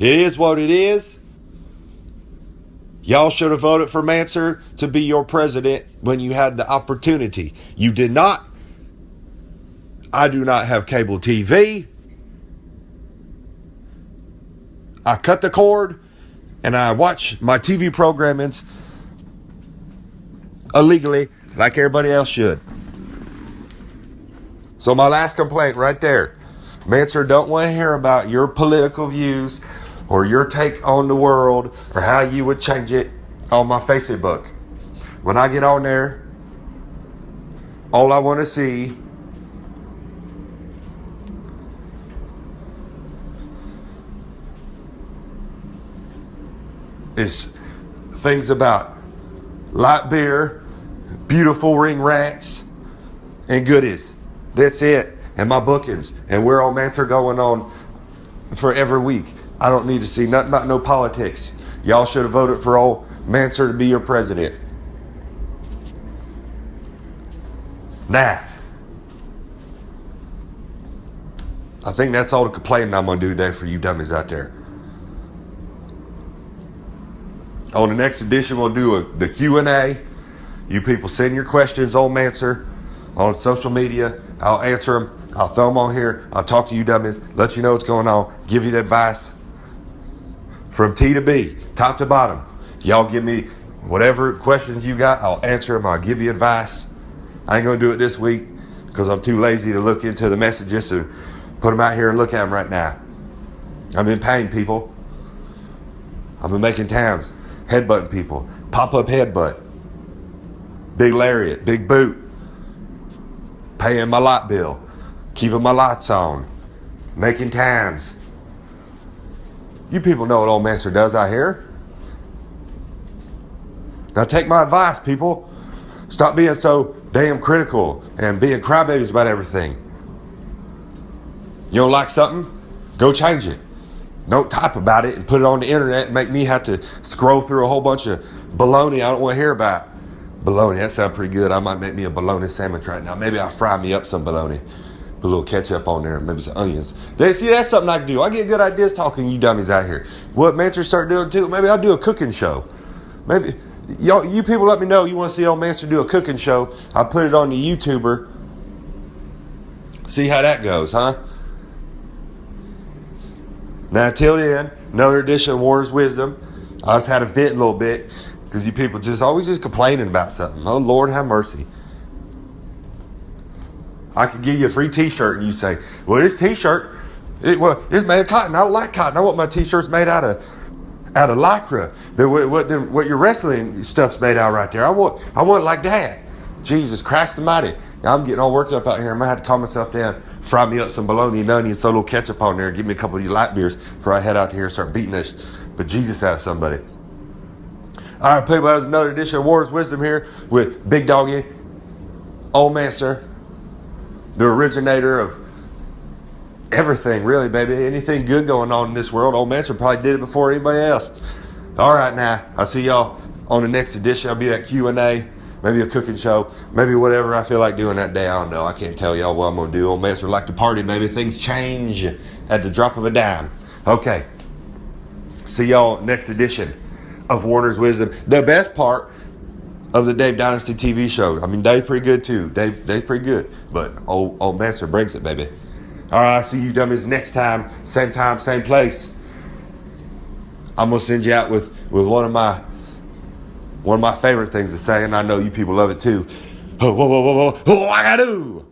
It is what it is. Y'all should have voted for Mancer to be your president when you had the opportunity. You did not. I do not have cable TV. I cut the cord and I watch my TV programmings illegally like everybody else should. So my last complaint right there. Mancer don't want to hear about your political views or your take on the world or how you would change it on my Facebook. When I get on there, all I want to see is things about light beer, beautiful ring rats, and goodies. That's it. And my bookings. And where old Mancer going on for every week. I don't need to see nothing about no politics. Y'all should have voted for old Mancer to be your president. Nah. I think that's all the complaining I'm going to do today for you dummies out there. On the next edition, we'll do the Q&A. You people send your questions on Mancer on social media. I'll answer them. I'll throw them on here. I'll talk to you dummies, let you know what's going on, give you the advice from T to B, top to bottom. Y'all give me whatever questions you got. I'll answer them. I'll give you advice. I ain't going to do it this week because I'm too lazy to look into the messages and put them out here and look at them right now. I'm in pain, people. I've been making towns, headbutting people, pop-up headbutt, big lariat, big boot, paying my light bill, keeping my lights on, making towns. You people know what old Mancer does out here. Now take my advice, people. Stop being so damn critical and being crybabies about everything. You don't like something? Go change it. don't type about it and put it on the internet and make me have to scroll through a whole bunch of bologna I don't want to hear about. Bologna, that sounds pretty good. I might make me a bologna sandwich right now. Maybe I'll fry me up some bologna. Put a little ketchup on there, maybe some onions. See, that's something I can do. I get good ideas talking to you dummies out here. What Mancer start doing too? Maybe I'll do a cooking show. Maybe you people let me know you want to see old Mancer do a cooking show. I'll put it on the YouTuber. See how that goes, huh? Now, till then, another edition of Warner's Wisdom. I just had to vent a little bit because you people always just complaining about something. Oh, Lord, have mercy. I could give you a free T-shirt and you say, well, this T-shirt, it's made of cotton. I don't like cotton. I want my T-shirts made out of Lycra. What your wrestling stuff's made out right there. I want it like that. Jesus Christ Almighty. I'm getting all worked up out here. I'm going to have to calm myself down, fry me up some bologna and onions, throw a little ketchup on there, and give me a couple of you light beers before I head out here and start beating this bejesus out of somebody. All right, people, that was another edition of Warner's Wisdom here with Big Doggy, Old Mancer, the originator of everything, really, baby. Anything good going on in this world, Old Mancer probably did it before anybody else. All right, now, I'll see y'all on the next edition. I'll be at Q&A, maybe a cooking show, maybe whatever I feel like doing that day. I don't know. I can't tell y'all what I'm going to do. Old Mancer like to party. Maybe things change at the drop of a dime. Okay. See y'all next edition of Warner's Wisdom. The best part of the Dave Dynasty TV show. I mean, Dave's pretty good too. Dave's pretty good. But old Mancer brings it, baby. All right, I'll see you dummies next time, same place. I'm gonna send you out with one of my favorite things to say, and I know you people love it too. Whoa, whoa, whoa, whoa, whoa, whoa, I gotta do.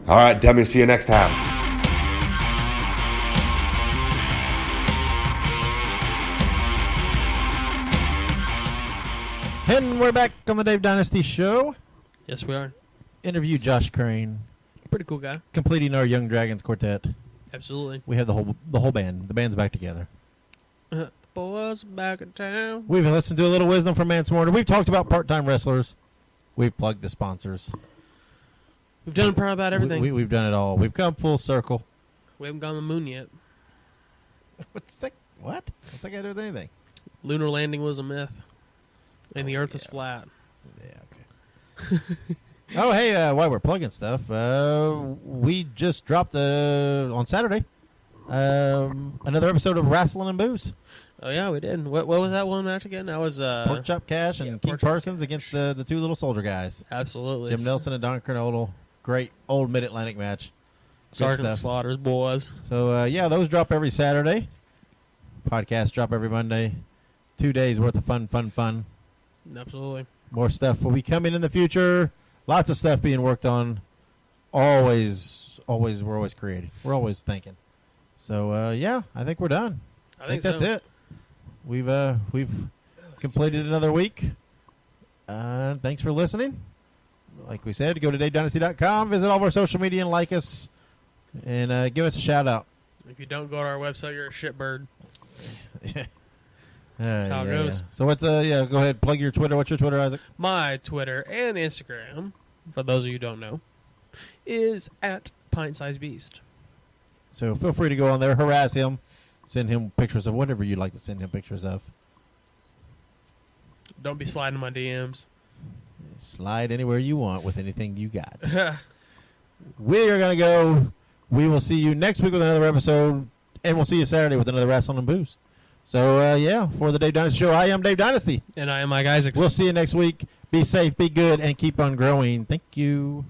All right, dummies, see you next time. And we're back on the Dave Dynasty Show. Yes, we are. Interview Josh Crane, Pretty cool guy. completing our Young Dragons quartet. Absolutely. We have the whole band. The band's back together. The boys back in town. We've listened to a little wisdom from Mance Warner. We've talked about part-time wrestlers. We've plugged the sponsors. We've done probably about everything. We've done it all. We've come full circle. We haven't gone to the moon yet. What's that? What? What's that got to do with anything? Lunar landing was a myth. And the Earth is flat. Yeah, okay. Oh, hey, while we're plugging stuff, we just dropped on Saturday another episode of Wrestling and Booze. Oh, yeah, we did. What was that one match again? That was Pork Chop Cash and Keith Parsons against the two little soldier guys. Absolutely. Jim Nelson and Don Kernodle. Great old Mid-Atlantic match. Good Sergeant stuff. Slaughter's boys. So, yeah, those drop every Saturday. Podcasts drop every Monday. 2 days worth of fun. Absolutely. More stuff will be coming in the future. Lots of stuff being worked on. We're always creating. We're always thinking. So, yeah, I think we're done. I think that's it. We've completed another week. Thanks for listening. Like we said, go to DaveDynasty.com, visit all of our social media and like us, and give us a shout out. If you don't go to our website, you're a shitbird. That's how it goes. Yeah. So what's go ahead, plug your Twitter. What's your Twitter, Isaac? My Twitter and Instagram, for those of you who don't know, is at Pint Size Beast. So feel free to go on there, harass him, send him pictures of whatever you'd like to send him pictures of. Don't be sliding my DMs. Slide anywhere you want with anything you got. We are going to go. We will see you next week with another episode, and we'll see you Saturday with another Wrestling and Booze. So, yeah, for the Dave Dynasty Show, I am Dave Dynasty. And I am Ike Isaacs. We'll see you next week. Be safe, be good, and keep on growing. Thank you.